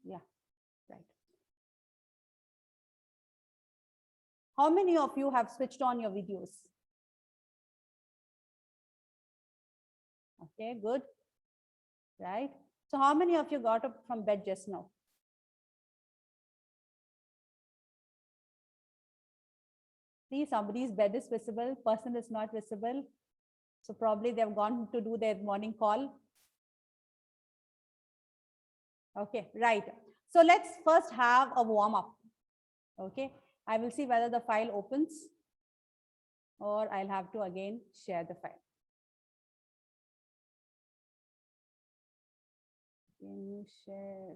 Yeah, right. How many of you have switched on your videos? Okay, good. Right. So how many of you got up from bed just now? See, somebody's bed is visible, person is not visible. So probably they've gone to do their morning call. Okay, right. So let's first have a warm up. Okay, I will see whether the file opens or I'll have to again share the file. Can you share?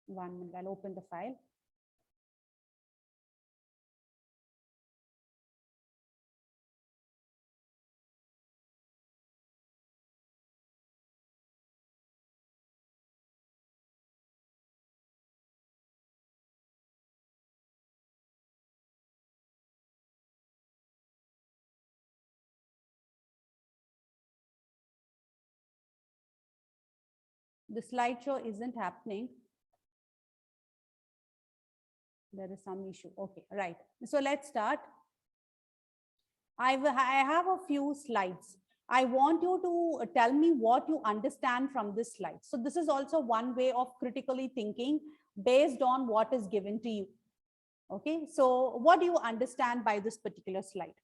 1 minute, I'll open the file. The slideshow isn't happening. There is some issue. Okay, right. So let's start. I have a few slides. I want you to tell me what you understand from this slide. So this is also one way of critically thinking based on what is given to you. Okay, so what do you understand by this particular slide?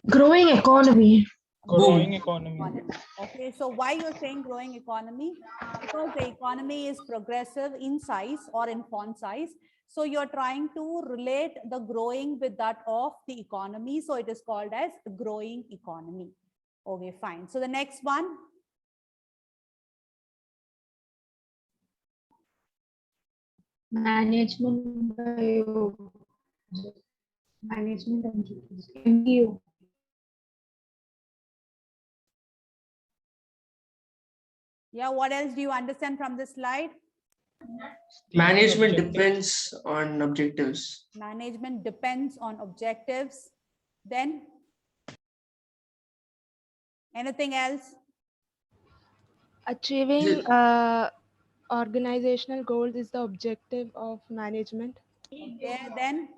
Growing economy. Growing economy. Okay, so why you're saying growing economy? Because the economy is progressive in size or in font size. So you're trying to relate the growing with that of the economy. So it is called as growing economy. Okay, fine. So the next one. Management by management and MBO. Yeah, what else do you understand from this slide? Management depends on objectives. Management depends on objectives. Then anything else? Achieving organizational goals is the objective of management. Okay, then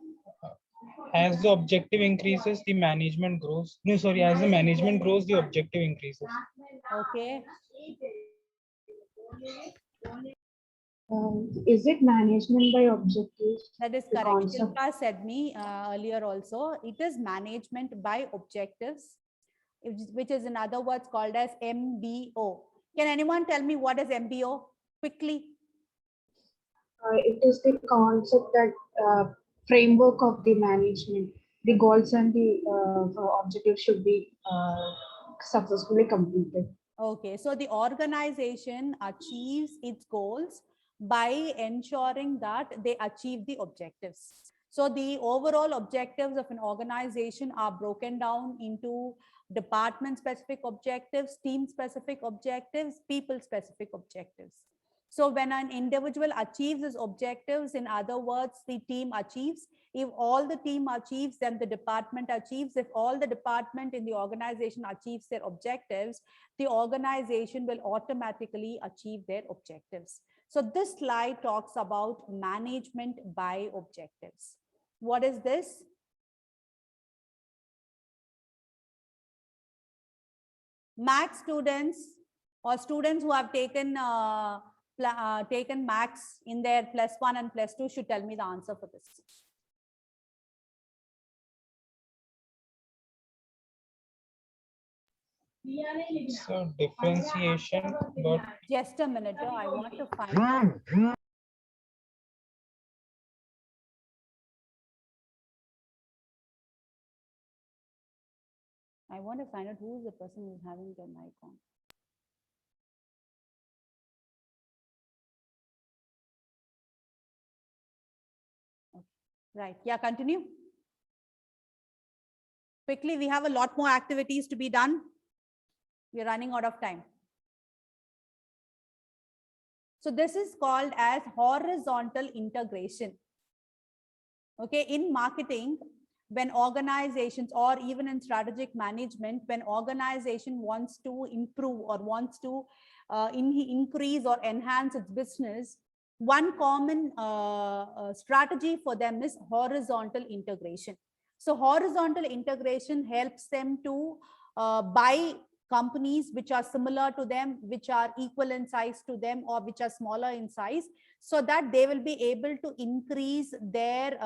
As the objective increases, the management grows. No, sorry, as the management grows, the objective increases. okay. Is it management by objectives? That is The correct. concept. Shilpa said me earlier also. It is management by objectives, which is in other words called as MBO. Can anyone tell me what is MBO quickly? It is the concept that framework of the management. The goals and the objectives should be successfully completed. Okay, so the organization achieves its goals by ensuring that they achieve the objectives. So the overall objectives of an organization are broken down into department specific objectives, team specific objectives, people specific objectives. So when an individual achieves his objectives, in other words, the team achieves. If all the team achieves, then the department achieves. If all the department in the organization achieves their objectives, the organization will automatically achieve their objectives. So this slide talks about management by objectives. What is this? Max students or students who have taken max in their +1 and +2 should tell me the answer for this. So differentiation, but Just a minute, I want to find. I want to find out who is the person who's having their mic on. Okay. Right. Yeah, continue. Quickly, we have a lot more activities to be done. We're running out of time. So this is called as horizontal integration. Okay, in marketing, when organizations, or even in strategic management, when organization wants to improve or wants to increase or enhance its business, one common strategy for them is horizontal integration. So horizontal integration helps them to buy companies which are similar to them, which are equal in size to them, or which are smaller in size, so that they will be able to increase their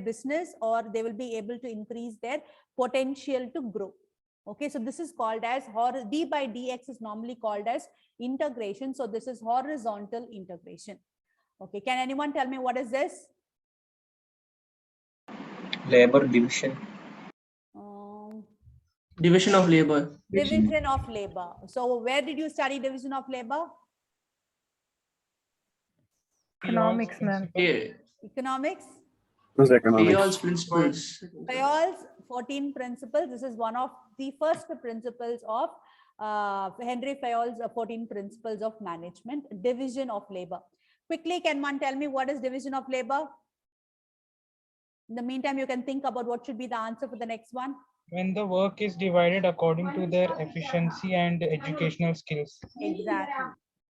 business, or they will be able to increase their potential to grow. Okay, so this is called as D by DX is normally called as integration. So this is horizontal integration. Okay, can anyone tell me what is this? Labor division. Division of labor. Division of labor. So where did you study division of labor? Economics, ma'am. Economics? Fayol's principles. Fayol's 14 principles. This is one of the first principles of Henry Fayol's 14 principles of management, division of labor. Quickly, can one tell me what is division of labor? In the meantime, you can think about what should be the answer for the next one. When the work is divided according to their efficiency and educational skills. Exactly.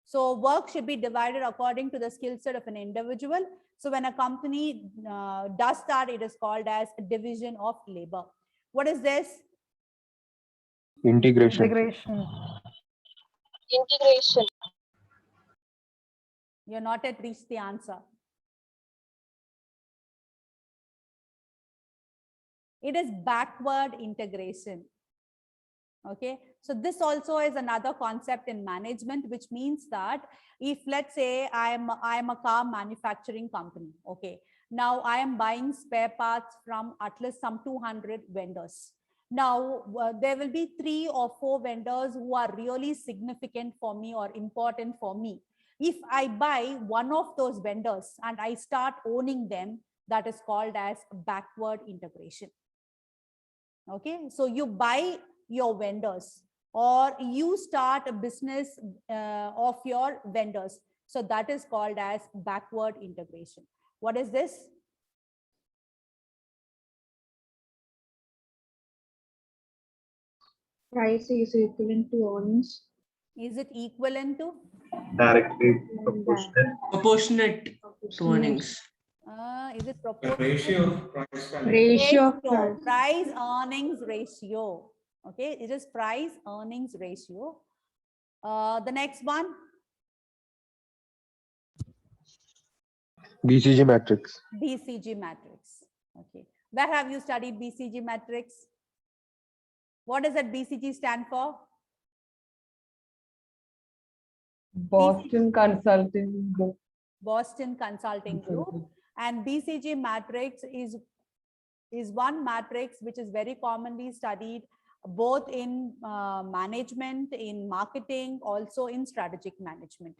So work should be divided according to the skill set of an individual. So when a company does that, it is called as a division of labor. What is this? Integration. You're not yet reached the answer. It is backward integration. Okay, so this also is another concept in management, which means that if, let's say, I am a car manufacturing company. Okay, now I am buying spare parts from at least some 200 vendors. Now there will be 3 or 4 vendors who are really significant for me or important for me. If I buy one of those vendors and I start owning them, that is called as backward integration. Okay, so you buy your vendors, or you start a business of your vendors. So that is called as backward integration. What is this? Price is equivalent to earnings. Is it equivalent to? Directly proportionate. Proportionate to earnings. Is it proportional? Ratio of price. Price earnings ratio. Okay, it is price earnings ratio. The next one. BCG matrix. BCG matrix. Okay, where have you studied BCG matrix? What does that BCG stand for? Boston Consulting Group. Boston Consulting Group. And BCG matrix is one matrix which is very commonly studied both in management, in marketing, also in strategic management.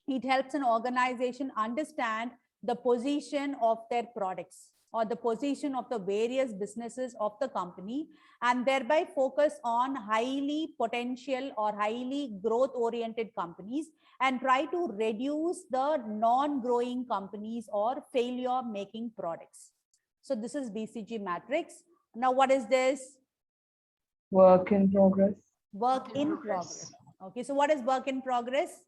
It helps an organization understand the position of their products or the position of the various businesses of the company, and thereby focus on highly potential or highly growth oriented companies, and try to reduce the non-growing companies or failure making products. So this is BCG matrix. Now what is this? Work in progress. Work in progress. Okay, so what is work in progress?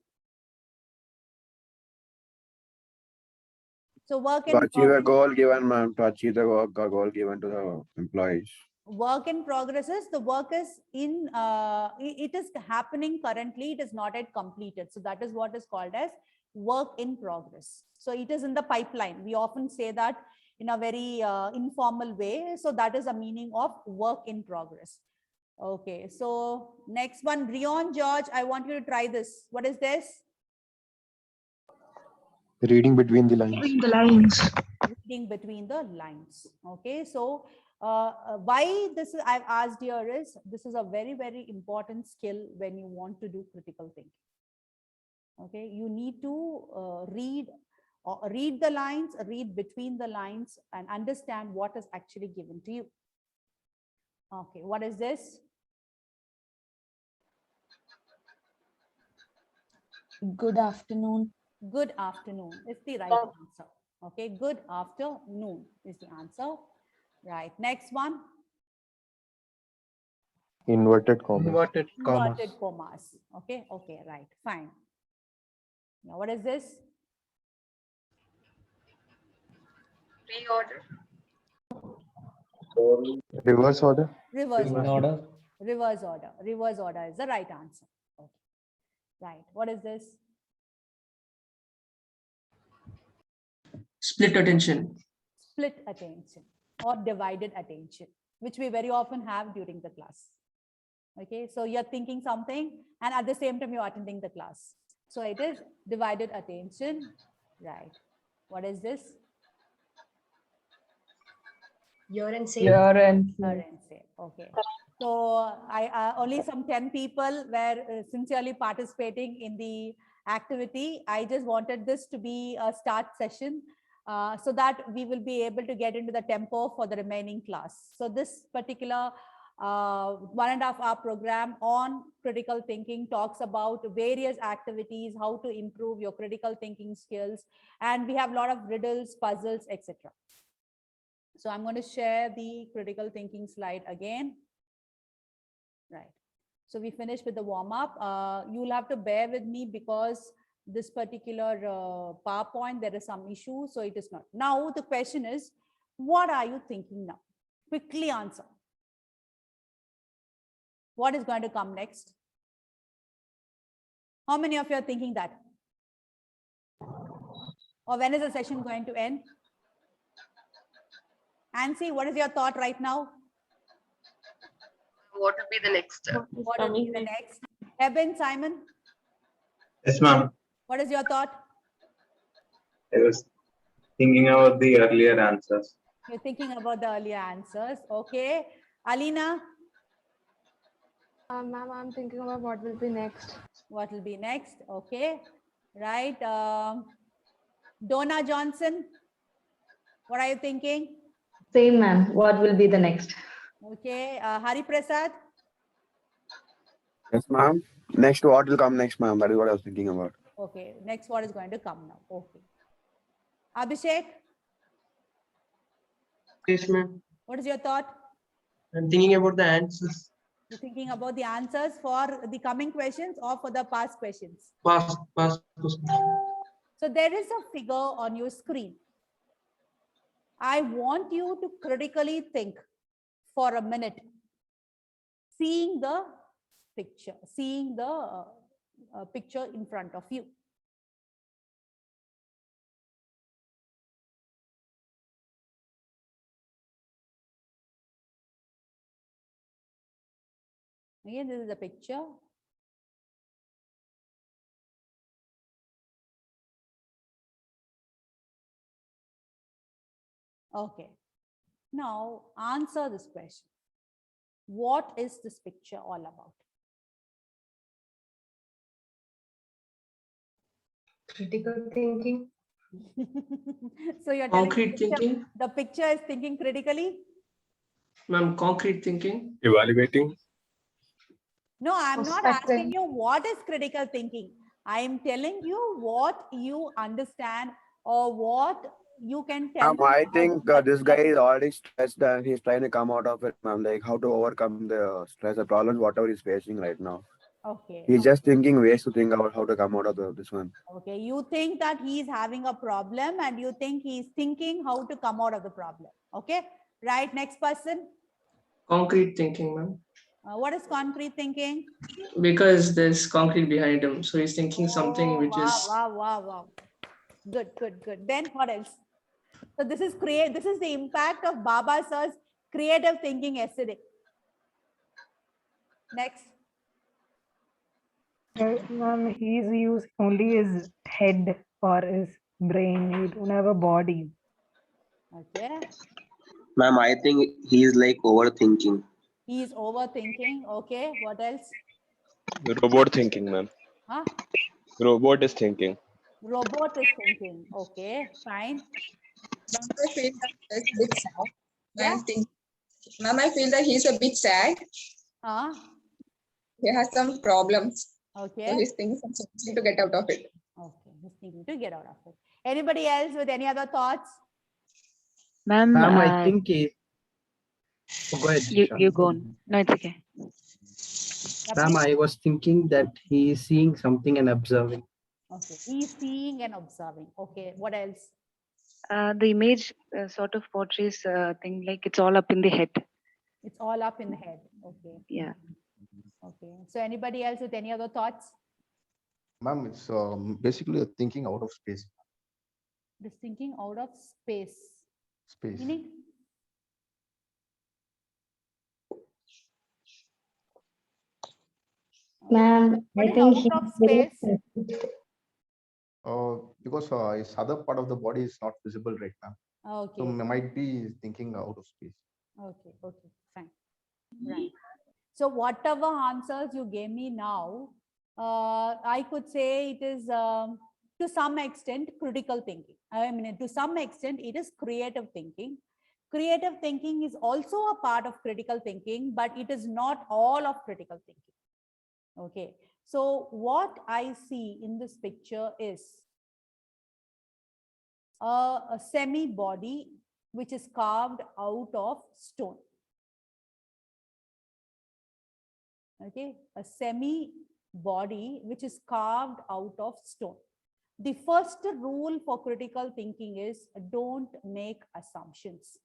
So work in to achieve a goal given, ma'am, to achieve the goal given to the employees. Work in progress is the work is in it is happening currently, it is not yet completed. So that is what is called as work in progress. So it is in the pipeline. We often say that in a very informal way. So that is the meaning of work in progress. Okay, so next one, Rion George, I want you to try this. What is this? Reading between the lines. Reading between the lines. Okay, so why this is I've asked here is this is a very, very important skill when you want to do critical thinking. Okay, you need to read the lines, read between the lines, and understand what is actually given to you. Okay, what is this? Good afternoon. Good afternoon is the right answer. Okay, good afternoon is the answer. Right, next one. Inverted commas. Inverted commas. Inverted commas. Okay, okay, right, fine. Now, what is this? Reverse order. Reverse In order. order. Reverse order. Reverse order is the right answer. Okay. Right. What is this? Split attention. Split attention or divided attention, which we very often have during the class. Okay, so you're thinking something and at the same time you're attending the class. So it is divided attention. Right. What is this? Year and Hear and say. Okay. So I only some 10 people were sincerely participating in the activity. I just wanted this to be a start session so that we will be able to get into the tempo for the remaining class. So this particular 1.5 hour program on critical thinking talks about various activities, how to improve your critical thinking skills. And we have a lot of riddles, puzzles, etc. So I'm going to share the critical thinking slide again. Right. So we finished with the warm up. You'll have to bear with me because this particular PowerPoint, there is some issue. So it is not. Now the question is, what are you thinking now? Quickly answer. What is going to come next? How many of you are thinking that? Or when is the session going to end? Ansi, what is your thought right now? What will be the next step? What will be the next? Eben, Simon, Yes, ma'am. what is your thought? I was thinking about the earlier answers. You're thinking about the earlier answers. Okay. Alina, Ma'am, I'm thinking about what will be next. what will be next? Okay. Right. Donna Johnson, what are you thinking? Same, ma'am. What will be the next? Okay. Hari Prasad, Yes, ma'am. Next, what will come next, ma'am? That is what I was thinking about. okay. Next, what is going to come now? Okay. Abhishek, Yes, ma'am. what is your thought? I'm thinking about the answers. You're thinking about the answers for the coming questions or for the past questions? Past. So there is a figure on your screen. I want you to critically think for a minute, seeing the picture, seeing the picture in front of you. Again, this is a picture. Okay. Now answer this question. What is this picture all about? Critical thinking. So you're telling Concrete thinking. the picture is thinking critically? Ma'am, concrete thinking. Evaluating. No, I'm not asking you what is critical thinking. I am telling you what you understand or what you can tell. I think this guy is already stressed and he's trying to come out of it, ma'am. Like how to overcome the stress, the problems, whatever he's facing right now. Okay. He's just thinking ways to think about how to come out of this one. Okay. You think that he's having a problem and you think he's thinking how to come out of the problem. Okay. Right. Next person. Concrete thinking, ma'am. What is concrete thinking? Because there's concrete behind him. So he's thinking something which is. Wow. Good. Then what else? So this is the impact of Baba sir's creative thinking yesterday. Next. Ma'am, he's used only his head or his brain. He don't have a body. Okay. Ma'am, I think he is like overthinking. He is overthinking. Okay. What else? Robot thinking, ma'am. Huh? Robot is thinking. Robot is thinking. Okay. Fine. Ma'am, I feel that he's a bit sad. Yeah. Ma'am, I feel that he's a bit sad. He has some problems. Okay. So he's thinking something to get out of it. Okay. He's thinking to get out of it. Anybody else with any other thoughts? Ma'am, Ma'am, I think go ahead, you Disha. go on. No, it's okay. Ma'am, I was thinking that he is seeing something and observing. Okay, he's seeing and observing. Okay, what else? The image sort of portrays thing like it's all up in the head. It's all up in the head. Okay. Yeah. Okay. So anybody else with any other thoughts? Ma'am, it's basically a thinking out of space. This thinking out of space. Space. Meaning? Ma'am, What I is think out of space? Because his other part of the body is not visible right now. Okay. So might be thinking out of space. Okay. Okay. Fine. Right. So whatever answers you gave me now, I could say it is to some extent critical thinking. I mean, to some extent, it is creative thinking. Creative thinking is also a part of critical thinking, but it is not all of critical thinking. Okay. So what I see in this picture is a semi body which is carved out of stone. Okay, a semi body which is carved out of stone. The first rule for critical thinking is don't make assumptions.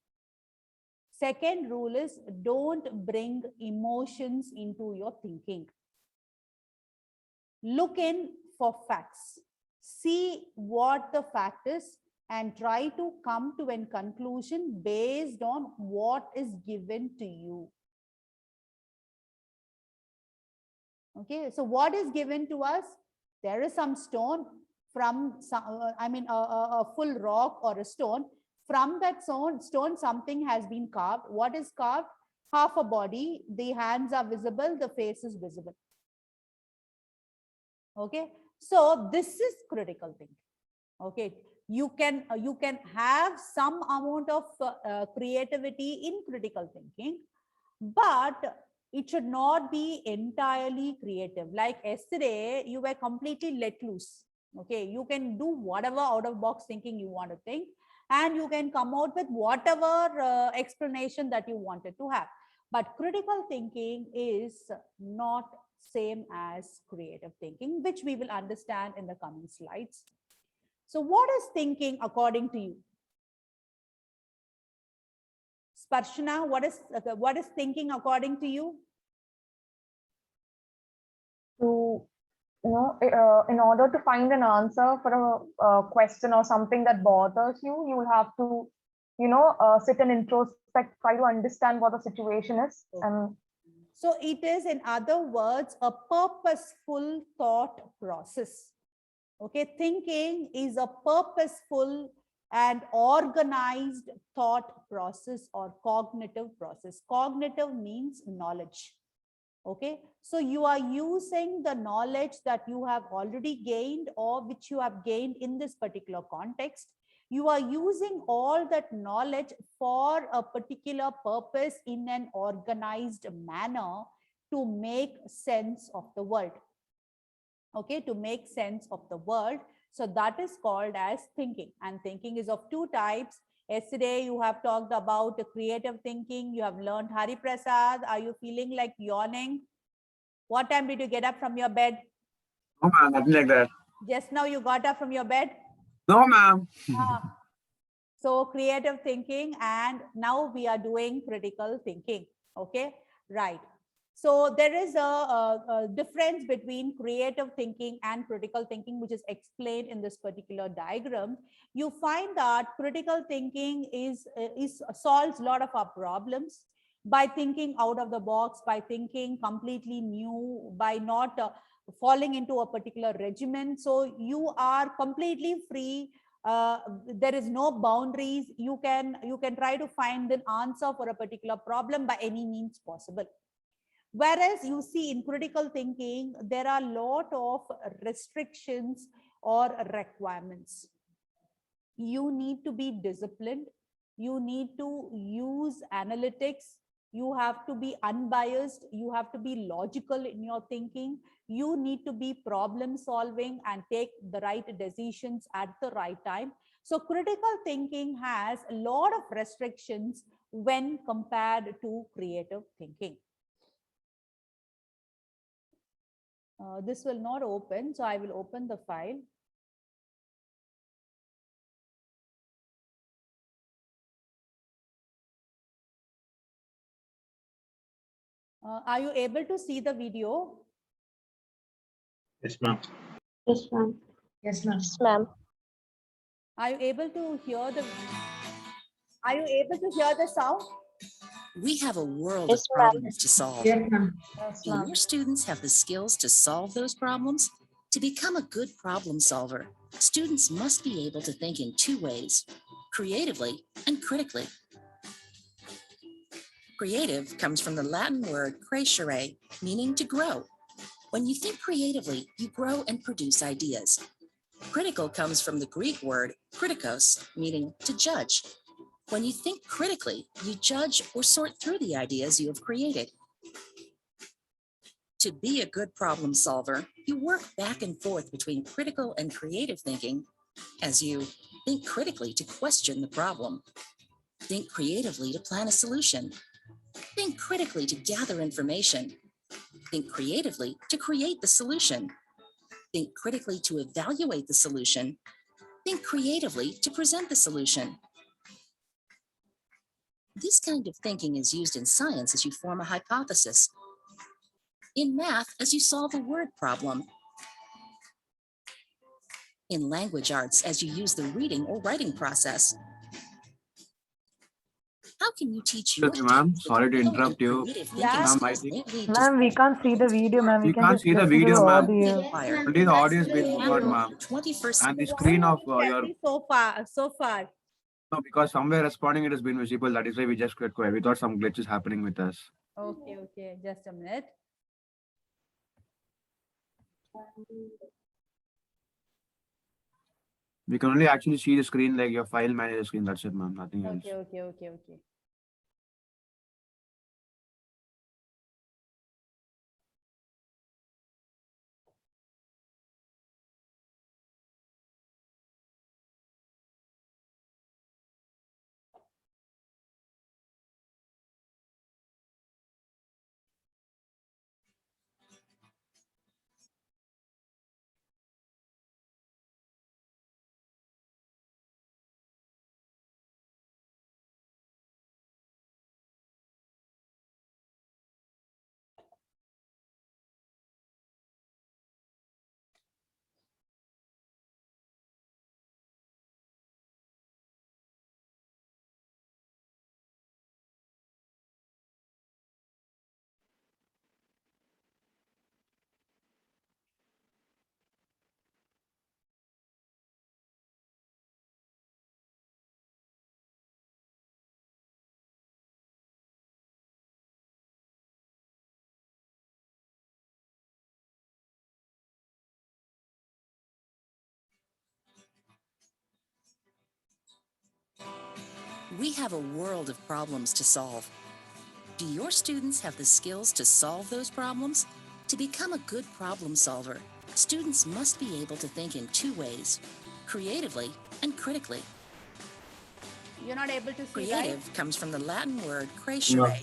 Second rule is don't bring emotions into your thinking. Look in for facts. See what the fact is and try to come to a conclusion based on what is given to you. Okay, so what is given to us? There is some stone from some, a full rock or a stone. From that stone, something has been carved. What is carved? Half a body. The hands are visible. The face is visible. Okay, so this is critical thinking. Okay, you can have some amount of creativity in critical thinking, but it should not be entirely creative. Like yesterday, you were completely let loose. Okay, you can do whatever out of box thinking you want to think, and you can come out with whatever explanation that you wanted to have. But critical thinking is not same as creative thinking, which we will understand in the coming slides. So what is thinking according to you? Sparshana, what is thinking according to you? To, in order to find an answer for a question or something that bothers you, you will have to, sit and introspect, try to understand what the situation is. And so it is, in other words, a purposeful thought process. Okay, thinking is a purposeful and organized thought process or cognitive process. Cognitive means knowledge. Okay, so you are using the knowledge that you have already gained or which you have gained in this particular context. You are using all that knowledge for a particular purpose in an organized manner to make sense of the world. Okay, to make sense of the world. So that is called as thinking, and thinking is of two types. Yesterday you have talked about the creative thinking. You have learned Hari Prasad. Are you feeling like yawning? What time did you get up from your bed? No, ma'am, nothing like that. Just now you got up from your bed? No, ma'am. So creative thinking, and now we are doing critical thinking. Okay, right. So there is a difference between creative thinking and critical thinking, which is explained in this particular diagram. You find that critical thinking solves a lot of our problems by thinking out of the box, by thinking completely new, by not falling into a particular regimen. So you are completely free. There is no boundaries. You can try to find an answer for a particular problem by any means possible. Whereas you see in critical thinking, there are a lot of restrictions or requirements. You need to be disciplined. You need to use analytics. You have to be unbiased. You have to be logical in your thinking. You need to be problem solving and take the right decisions at the right time. So critical thinking has a lot of restrictions when compared to creative thinking. This will not open, so I will open the file. Are you able to see the video? Yes, ma'am. Yes, ma'am. Yes, ma'am. Yes, ma'am. Are you able to hear the? Are you able to hear the sound? We have a world Yes, of ma'am. problems to solve. Yes, ma'am. Yes, Do ma'am. your students have the skills to solve those problems? To become a good problem solver, students must be able to think in two ways, creatively and critically. Creative comes from the Latin word crescere, meaning to grow. When you think creatively, you grow and produce ideas. Critical comes from the Greek word kritikos, meaning to judge. When you think critically, you judge or sort through the ideas you have created. To be a good problem solver, you work back and forth between critical and creative thinking as you think critically to question the problem, think creatively to plan a solution, think critically to gather information, think creatively to create the solution, think critically to evaluate the solution, think creatively to present the solution. This kind of thinking is used in science as you form a hypothesis, in math as you solve a word problem, in language arts as you use the reading or writing process. How can you teach your Excuse me, ma'am. students the Sorry to critical interrupt and you. creative thinking Yeah. Ma'am, I skills think they need to Ma'am, we can't see the video, ma'am. We you can can't just see the listen to video, the ma'am. audio. require Only the audio is being Handle recorded, ma'am. 21st And the So why screen can of you tell your me so far? So far. no, because somewhere responding it has been visible. That is why we just got quiet. We thought some glitch is happening with us. Okay, okay. Just a minute. We can only actually see the screen like your file manager screen. That's it, ma'am. Nothing else. Okay, okay, okay, okay. We have a world of problems to solve. Do your students have the skills to solve those problems? To become a good problem solver, students must be able to think in two ways, creatively and critically. You're not able to see, right? Creative comes from the Latin word crescere, No.